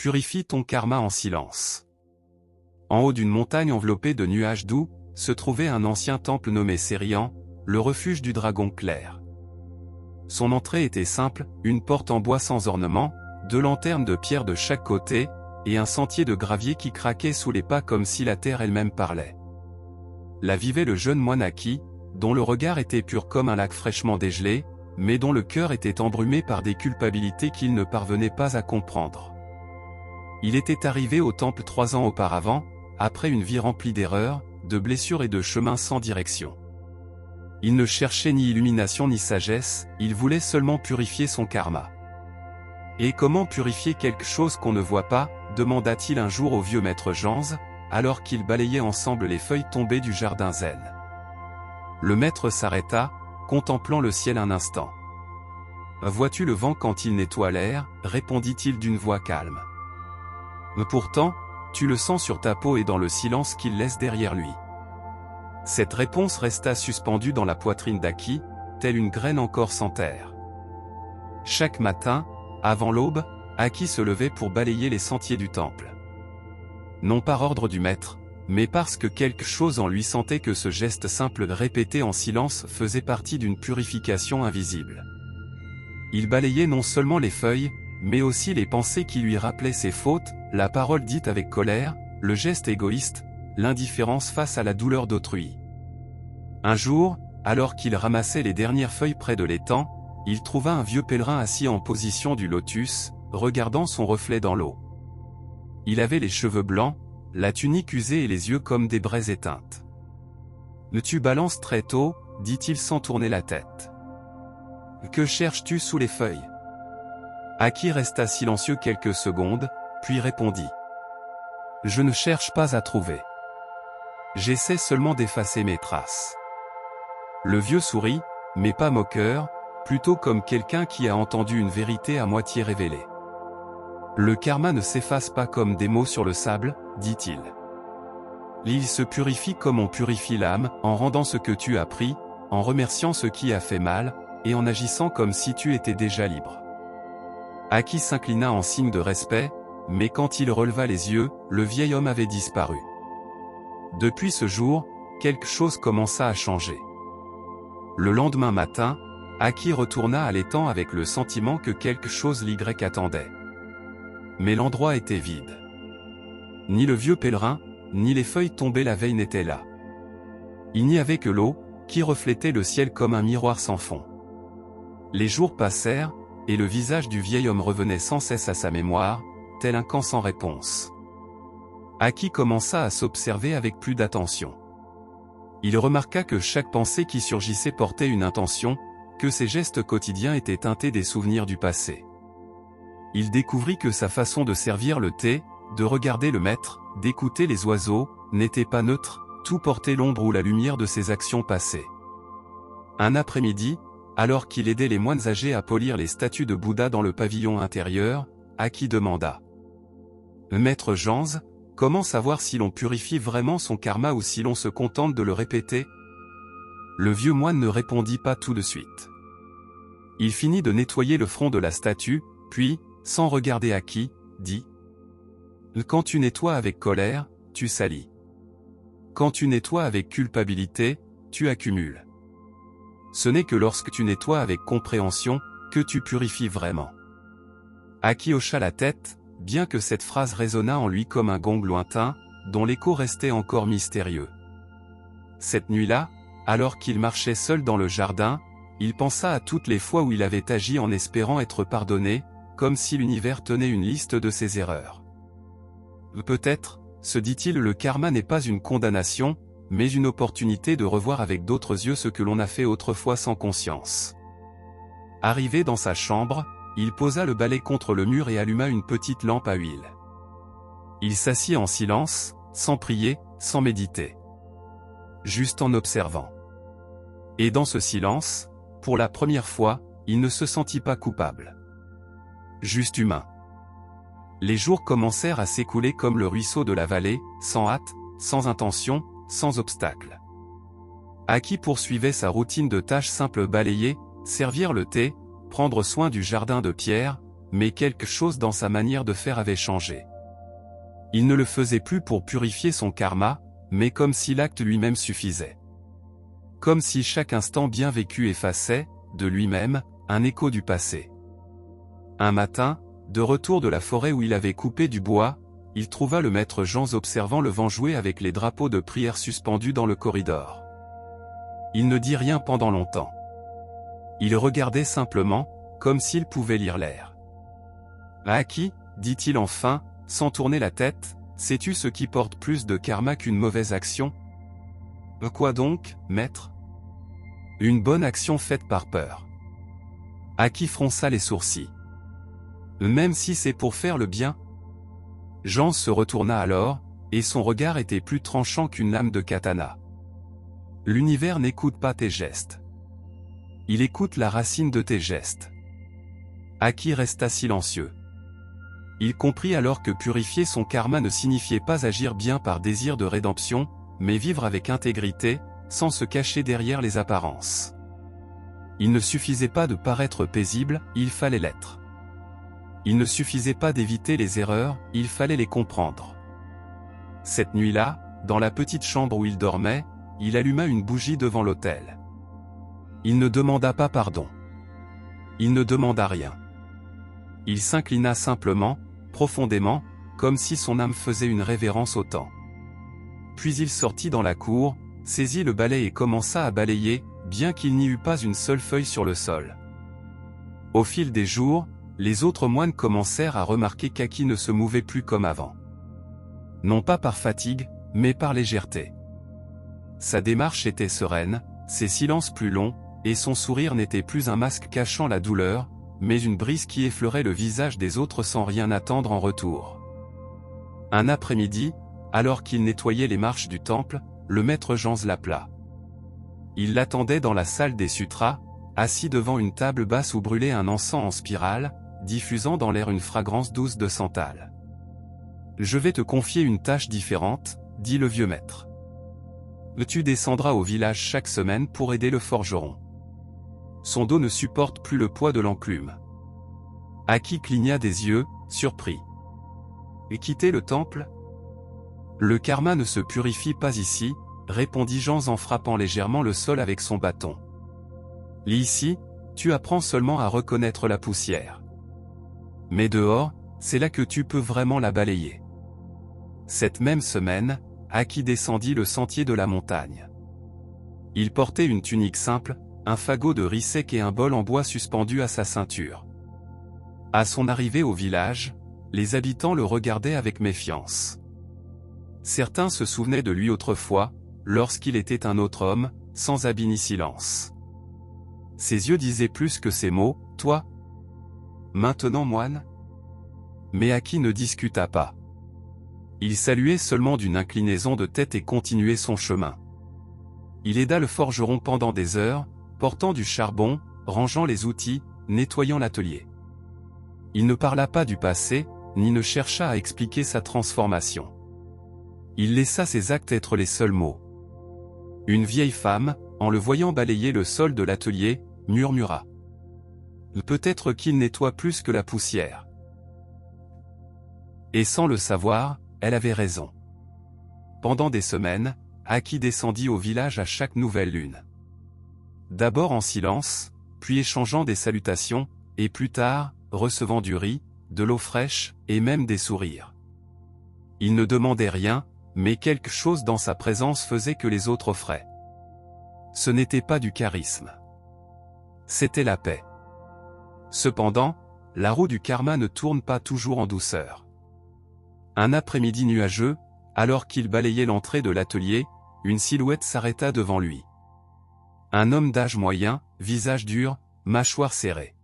purifie ton karma en silence. En haut d'une montagne enveloppée de nuages doux, se trouvait un ancien temple nommé Sérian, le refuge du dragon clair. Son entrée était simple, une porte en bois sans ornement, 2 lanternes de pierre de chaque côté, et un sentier de gravier qui craquait sous les pas comme si la terre elle-même parlait. Là vivait le jeune moine Aki, dont le regard était pur comme un lac fraîchement dégelé, mais dont le cœur était embrumé par des culpabilités qu'il ne parvenait pas à comprendre. Il était arrivé au temple 3 ans auparavant, après une vie remplie d'erreurs, de blessures et de chemins sans direction. Il ne cherchait ni illumination ni sagesse, il voulait seulement purifier son karma. Et comment purifier quelque chose qu'on ne voit pas, demanda-t-il un jour au vieux maître Janz, alors qu'ils balayaient ensemble les feuilles tombées du jardin zen. Le maître s'arrêta, contemplant le ciel un instant. « Vois-tu le vent quand il nettoie l'air » répondit-il d'une voix calme. « Pourtant, tu le sens sur ta peau et dans le silence qu'il laisse derrière lui. » Cette réponse resta suspendue dans la poitrine d'Aki, telle une graine encore sans terre. Chaque matin, avant l'aube, Aki se levait pour balayer les sentiers du temple. Non par ordre du maître, mais parce que quelque chose en lui sentait que ce geste simple répété en silence faisait partie d'une purification invisible. Il balayait non seulement les feuilles, mais aussi les pensées qui lui rappelaient ses fautes, la parole dite avec colère, le geste égoïste, l'indifférence face à la douleur d'autrui. Un jour, alors qu'il ramassait les dernières feuilles près de l'étang, il trouva un vieux pèlerin assis en position du lotus, regardant son reflet dans l'eau. Il avait les cheveux blancs, la tunique usée et les yeux comme des braises éteintes. « Tu balances très tôt » dit-il sans tourner la tête. « Que cherches-tu sous les feuilles » Aki resta silencieux quelques secondes, puis répondit. « Je ne cherche pas à trouver. J'essaie seulement d'effacer mes traces. » Le vieux sourit, mais pas moqueur, plutôt comme quelqu'un qui a entendu une vérité à moitié révélée. « Le karma ne s'efface pas comme des mots sur le sable, dit-il. Il se purifie comme on purifie l'âme, en rendant ce que tu as pris, en remerciant ce qui a fait mal, et en agissant comme si tu étais déjà libre. » Aki s'inclina en signe de respect, mais quand il releva les yeux, le vieil homme avait disparu. Depuis ce jour, quelque chose commença à changer. Le lendemain matin, Aki retourna à l'étang avec le sentiment que quelque chose l'Y attendait. Mais l'endroit était vide. Ni le vieux pèlerin, ni les feuilles tombées la veille n'étaient là. Il n'y avait que l'eau, qui reflétait le ciel comme un miroir sans fond. Les jours passèrent, et le visage du vieil homme revenait sans cesse à sa mémoire, tel un camp sans réponse. Aki commença à s'observer avec plus d'attention. Il remarqua que chaque pensée qui surgissait portait une intention, que ses gestes quotidiens étaient teintés des souvenirs du passé. Il découvrit que sa façon de servir le thé, de regarder le maître, d'écouter les oiseaux, n'était pas neutre, tout portait l'ombre ou la lumière de ses actions passées. Un après-midi, alors qu'il aidait les moines âgés à polir les statues de Bouddha dans le pavillon intérieur, Aki demanda. « Maître Janz, comment savoir si l'on purifie vraiment son karma ou si l'on se contente de le répéter ?» Le vieux moine ne répondit pas tout de suite. Il finit de nettoyer le front de la statue, puis, sans regarder Aki, dit « Quand tu nettoies avec colère, tu salis. Quand tu nettoies avec culpabilité, tu accumules. Ce n'est que lorsque tu nettoies avec compréhension, que tu purifies vraiment. » Aki hocha la tête, bien que cette phrase résonnât en lui comme un gong lointain, dont l'écho restait encore mystérieux. Cette nuit-là, alors qu'il marchait seul dans le jardin, il pensa à toutes les fois où il avait agi en espérant être pardonné, comme si l'univers tenait une liste de ses erreurs. Peut-être, se dit-il, le karma n'est pas une condamnation, mais une opportunité de revoir avec d'autres yeux ce que l'on a fait autrefois sans conscience. Arrivé dans sa chambre, il posa le balai contre le mur et alluma une petite lampe à huile. Il s'assit en silence, sans prier, sans méditer. Juste en observant. Et dans ce silence, pour la première fois, il ne se sentit pas coupable. Juste humain. Les jours commencèrent à s'écouler comme le ruisseau de la vallée, sans hâte, sans intention, sans obstacle. Aki poursuivait sa routine de tâches simples: balayer, servir le thé, prendre soin du jardin de pierre, mais quelque chose dans sa manière de faire avait changé. Il ne le faisait plus pour purifier son karma, mais comme si l'acte lui-même suffisait. Comme si chaque instant bien vécu effaçait, de lui-même, un écho du passé. Un matin, de retour de la forêt où il avait coupé du bois, il trouva le maître Jean observant le vent jouer avec les drapeaux de prière suspendus dans le corridor. Il ne dit rien pendant longtemps. Il regardait simplement, comme s'il pouvait lire l'air. « Aki, dit-il enfin, sans tourner la tête, sais-tu ce qui porte plus de karma qu'une mauvaise action ? Quoi donc, maître ? Une bonne action faite par peur. » Aki fronça les sourcils. « Même si c'est pour faire le bien ?» Jean se retourna alors, et son regard était plus tranchant qu'une lame de katana. « L'univers n'écoute pas tes gestes. Il écoute la racine de tes gestes. » Aki resta silencieux. Il comprit alors que purifier son karma ne signifiait pas agir bien par désir de rédemption, mais vivre avec intégrité, sans se cacher derrière les apparences. Il ne suffisait pas de paraître paisible, il fallait l'être. Il ne suffisait pas d'éviter les erreurs, il fallait les comprendre. Cette nuit-là, dans la petite chambre où il dormait, il alluma une bougie devant l'autel. Il ne demanda pas pardon. Il ne demanda rien. Il s'inclina simplement, profondément, comme si son âme faisait une révérence au temps. Puis il sortit dans la cour, saisit le balai et commença à balayer, bien qu'il n'y eût pas une seule feuille sur le sol. Au fil des jours, les autres moines commencèrent à remarquer qu'Aki ne se mouvait plus comme avant. Non pas par fatigue, mais par légèreté. Sa démarche était sereine, ses silences plus longs, et son sourire n'était plus un masque cachant la douleur, mais une brise qui effleurait le visage des autres sans rien attendre en retour. Un après-midi, alors qu'il nettoyait les marches du temple, le maître Jean l'appela. Il l'attendait dans la salle des sutras, assis devant une table basse où brûlait un encens en spirale, diffusant dans l'air une fragrance douce de santal. « Je vais te confier une tâche différente, dit le vieux maître. Tu descendras au village chaque semaine pour aider le forgeron. » Son dos ne supporte plus le poids de l'enclume. Aki cligna des yeux, surpris. « Et quitter le temple ? Le karma ne se purifie pas ici, répondit Jean en frappant légèrement le sol avec son bâton. Ici, tu apprends seulement à reconnaître la poussière. Mais dehors, c'est là que tu peux vraiment la balayer. Cette même semaine, Aki descendit le sentier de la montagne. Il portait une tunique simple, un fagot de riz sec et un bol en bois suspendu à sa ceinture. À son arrivée au village, les habitants le regardaient avec méfiance. Certains se souvenaient de lui autrefois, lorsqu'il était un autre homme, sans habit ni silence. Ses yeux disaient plus que ses mots, « Toi ? Maintenant moine ?» Mais Aki ne discuta pas. Il saluait seulement d'une inclinaison de tête et continuait son chemin. Il aida le forgeron pendant des heures, portant du charbon, rangeant les outils, nettoyant l'atelier. Il ne parla pas du passé, ni ne chercha à expliquer sa transformation. Il laissa ses actes être les seuls mots. Une vieille femme, en le voyant balayer le sol de l'atelier, murmura. « Peut-être qu'il nettoie plus que la poussière. » Et sans le savoir, elle avait raison. Pendant des semaines, Aki descendit au village à chaque nouvelle lune. D'abord en silence, puis échangeant des salutations, et plus tard, recevant du riz, de l'eau fraîche, et même des sourires. Il ne demandait rien, mais quelque chose dans sa présence faisait que les autres offraient. Ce n'était pas du charisme. C'était la paix. Cependant, la roue du karma ne tourne pas toujours en douceur. Un après-midi nuageux, alors qu'il balayait l'entrée de l'atelier, une silhouette s'arrêta devant lui. Un homme d'âge moyen, visage dur, mâchoire serrée.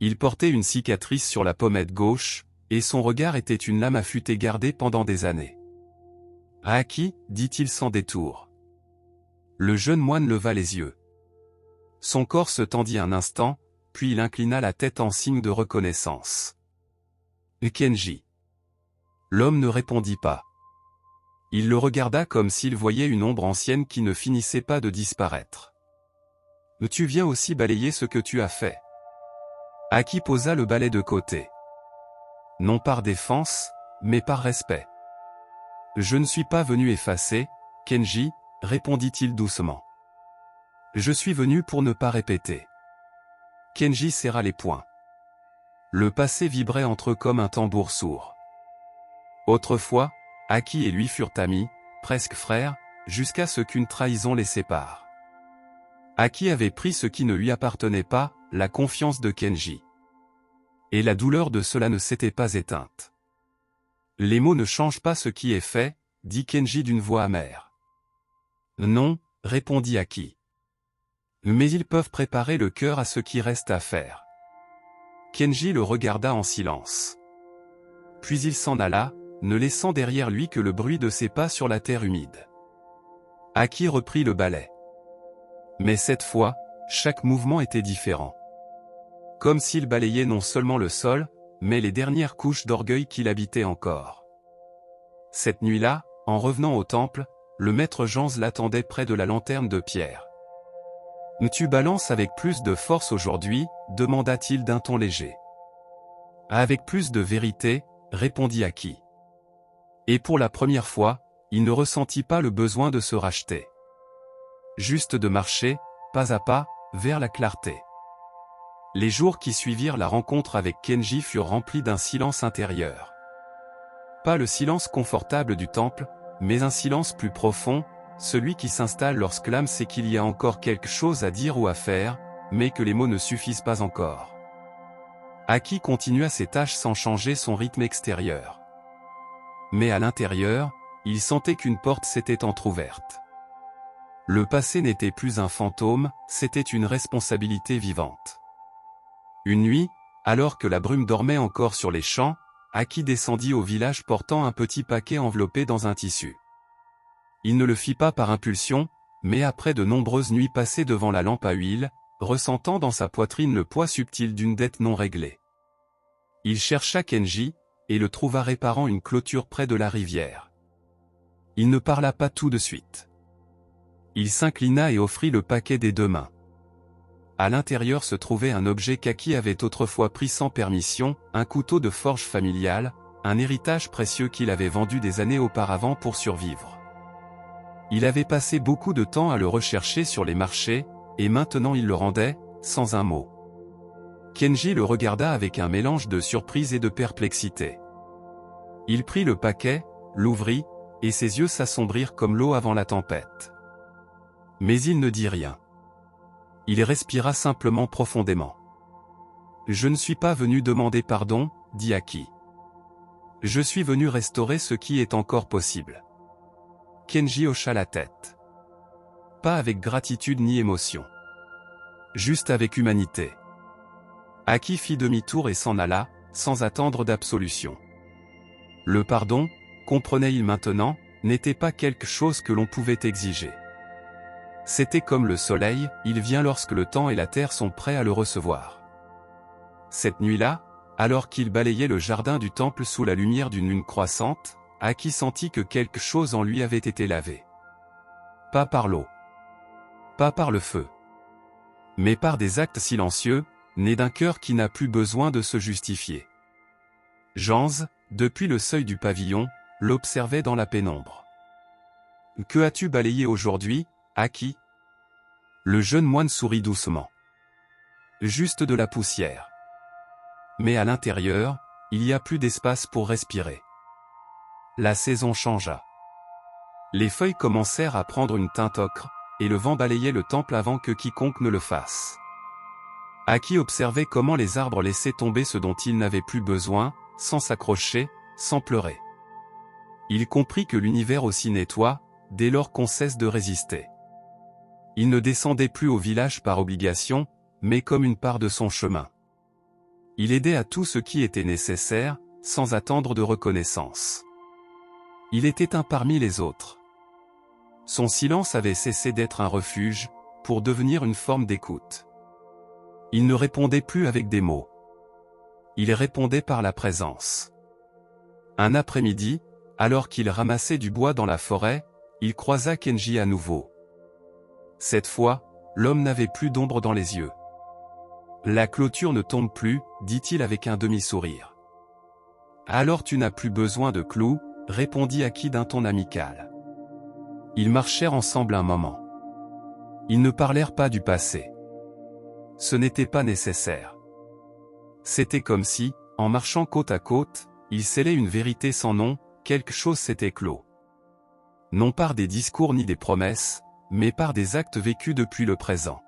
Il portait une cicatrice sur la pommette gauche, et son regard était une lame affûtée gardée pendant des années. « Aki » dit-il sans détour. Le jeune moine leva les yeux. Son corps se tendit un instant, puis il inclina la tête en signe de reconnaissance. « Kenji. » L'homme ne répondit pas. Il le regarda comme s'il voyait une ombre ancienne qui ne finissait pas de disparaître. « Tu viens aussi balayer ce que tu as fait. » Aki posa le balai de côté. Non par défense, mais par respect. Je ne suis pas venu effacer, Kenji, répondit-il doucement. Je suis venu pour ne pas répéter. Kenji serra les poings. Le passé vibrait entre eux comme un tambour sourd. Autrefois, Aki et lui furent amis, presque frères, jusqu'à ce qu'une trahison les sépare. Aki avait pris ce qui ne lui appartenait pas, la confiance de Kenji. Et la douleur de cela ne s'était pas éteinte. Les mots ne changent pas ce qui est fait, dit Kenji d'une voix amère. Non, répondit Aki. Mais ils peuvent préparer le cœur à ce qui reste à faire. Kenji le regarda en silence. Puis il s'en alla, ne laissant derrière lui que le bruit de ses pas sur la terre humide. Aki reprit le balai. Mais cette fois, chaque mouvement était différent. Comme s'il balayait non seulement le sol, mais les dernières couches d'orgueil qu'il habitait encore. Cette nuit-là, en revenant au temple, le maître Jans l'attendait près de la lanterne de pierre. « Tu balances avec plus de force aujourd'hui » demanda-t-il d'un ton léger. « Avec plus de vérité » répondit Aki. Et pour la première fois, il ne ressentit pas le besoin de se racheter. Juste de marcher, pas à pas, vers la clarté. Les jours qui suivirent la rencontre avec Kenji furent remplis d'un silence intérieur. Pas le silence confortable du temple, mais un silence plus profond, celui qui s'installe lorsque l'âme sait qu'il y a encore quelque chose à dire ou à faire, mais que les mots ne suffisent pas encore. Aki continua ses tâches sans changer son rythme extérieur. Mais à l'intérieur, il sentait qu'une porte s'était entr'ouverte. Le passé n'était plus un fantôme, c'était une responsabilité vivante. Une nuit, alors que la brume dormait encore sur les champs, Aki descendit au village portant un petit paquet enveloppé dans un tissu. Il ne le fit pas par impulsion, mais après de nombreuses nuits passées devant la lampe à huile, ressentant dans sa poitrine le poids subtil d'une dette non réglée. Il chercha Kenji, et le trouva réparant une clôture près de la rivière. Il ne parla pas tout de suite. Il s'inclina et offrit le paquet des deux mains. À l'intérieur se trouvait un objet qu'Aki avait autrefois pris sans permission, un couteau de forge familial, un héritage précieux qu'il avait vendu des années auparavant pour survivre. Il avait passé beaucoup de temps à le rechercher sur les marchés, et maintenant il le rendait, sans un mot. Kenji le regarda avec un mélange de surprise et de perplexité. Il prit le paquet, l'ouvrit, et ses yeux s'assombrirent comme l'eau avant la tempête. Mais il ne dit rien. Il respira simplement profondément. « Je ne suis pas venu demander pardon, » dit Aki. « Je suis venu restaurer ce qui est encore possible. » Kenji hocha la tête. Pas avec gratitude ni émotion. Juste avec humanité. Aki fit demi-tour et s'en alla, sans attendre d'absolution. Le pardon, comprenait-il maintenant, n'était pas quelque chose que l'on pouvait exiger. C'était comme le soleil, il vient lorsque le temps et la terre sont prêts à le recevoir. Cette nuit-là, alors qu'il balayait le jardin du temple sous la lumière d'une lune croissante, Aki sentit que quelque chose en lui avait été lavé. Pas par l'eau. Pas par le feu. Mais par des actes silencieux, nés d'un cœur qui n'a plus besoin de se justifier. Jans, depuis le seuil du pavillon, l'observait dans la pénombre. « Que as-tu balayé aujourd'hui, Aki ?» Le jeune moine sourit doucement. « Juste de la poussière. » Mais à l'intérieur, il y a plus d'espace pour respirer. La saison changea. Les feuilles commencèrent à prendre une teinte ocre, et le vent balayait le temple avant que quiconque ne le fasse. Aki observait comment les arbres laissaient tomber ce dont ils n'avaient plus besoin, sans s'accrocher, sans pleurer. Il comprit que l'univers aussi nettoie, dès lors qu'on cesse de résister. Il ne descendait plus au village par obligation, mais comme une part de son chemin. Il aidait à tout ce qui était nécessaire, sans attendre de reconnaissance. Il était un parmi les autres. Son silence avait cessé d'être un refuge, pour devenir une forme d'écoute. Il ne répondait plus avec des mots. Il répondait par la présence. Un après-midi, alors qu'il ramassait du bois dans la forêt, il croisa Kenji à nouveau. Cette fois, l'homme n'avait plus d'ombre dans les yeux. La clôture ne tombe plus, dit-il avec un demi-sourire. Alors tu n'as plus besoin de clous, répondit Aki d'un ton amical. Ils marchèrent ensemble un moment. Ils ne parlèrent pas du passé. Ce n'était pas nécessaire. C'était comme si, en marchant côte à côte, ils scellaient une vérité sans nom, quelque chose s'était clos. Non par des discours ni des promesses, mais par des actes vécus depuis le présent.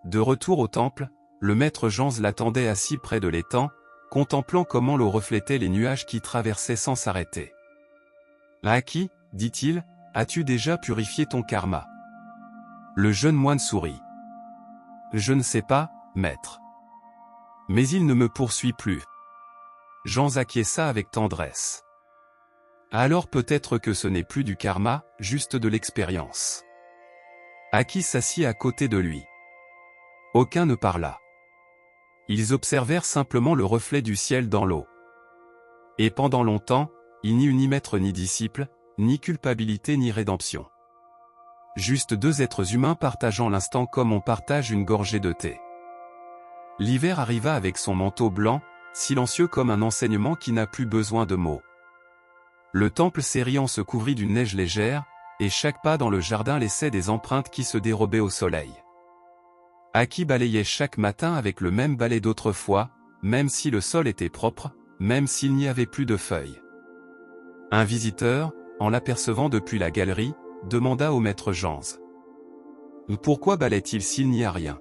De retour au temple, le maître Jans l'attendait assis près de l'étang, contemplant comment l'eau reflétait les nuages qui traversaient sans s'arrêter. « Aki, dit-il, as-tu déjà purifié ton karma ?» Le jeune moine sourit. « Je ne sais pas, maître. Mais il ne me poursuit plus. » Jans acquiesça avec tendresse. « Alors peut-être que ce n'est plus du karma, juste de l'expérience. » Aki s'assit à côté de lui. Aucun ne parla. Ils observèrent simplement le reflet du ciel dans l'eau. Et pendant longtemps, il n'y eut ni maître ni disciple, ni culpabilité ni rédemption. Juste deux êtres humains partageant l'instant comme on partage une gorgée de thé. L'hiver arriva avec son manteau blanc, silencieux comme un enseignement qui n'a plus besoin de mots. Le temple sériant se couvrit d'une neige légère, et chaque pas dans le jardin laissait des empreintes qui se dérobaient au soleil. Aki balayait chaque matin avec le même balai d'autrefois, même si le sol était propre, même s'il n'y avait plus de feuilles. Un visiteur, en l'apercevant depuis la galerie, demanda au maître Jans. « Pourquoi balaie-t-il s'il n'y a rien ?»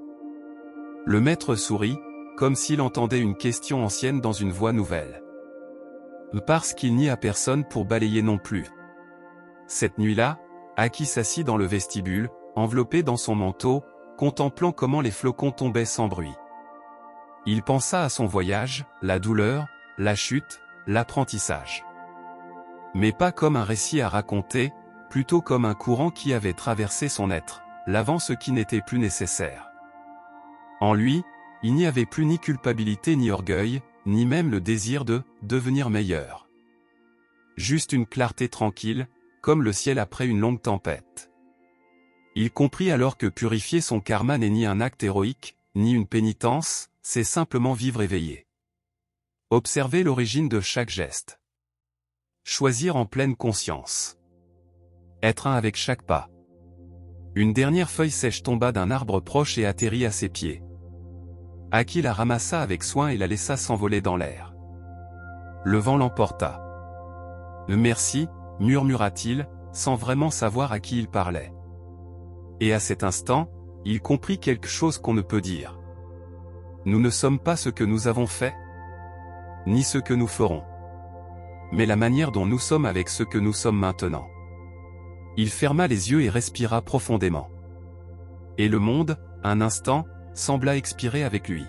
Le maître sourit, comme s'il entendait une question ancienne dans une voix nouvelle. « Parce qu'il n'y a personne pour balayer non plus. » Cette nuit-là, Aki s'assit dans le vestibule, enveloppé dans son manteau, contemplant comment les flocons tombaient sans bruit. Il pensa à son voyage, la douleur, la chute, l'apprentissage. Mais pas comme un récit à raconter, plutôt comme un courant qui avait traversé son être, lavant ce qui n'était plus nécessaire. En lui, il n'y avait plus ni culpabilité ni orgueil, ni même le désir de devenir meilleur. Juste une clarté tranquille, comme le ciel après une longue tempête. Il comprit alors que purifier son karma n'est ni un acte héroïque, ni une pénitence, c'est simplement vivre éveillé. Observer l'origine de chaque geste. Choisir en pleine conscience. Être un avec chaque pas. Une dernière feuille sèche tomba d'un arbre proche et atterrit à ses pieds. Aki la ramassa avec soin et la laissa s'envoler dans l'air. Le vent l'emporta. « Merci », murmura-t-il, sans vraiment savoir à qui il parlait. Et à cet instant, il comprit quelque chose qu'on ne peut dire. Nous ne sommes pas ce que nous avons fait, ni ce que nous ferons, mais la manière dont nous sommes avec ce que nous sommes maintenant. Il ferma les yeux et respira profondément. Et le monde, un instant, sembla expirer avec lui.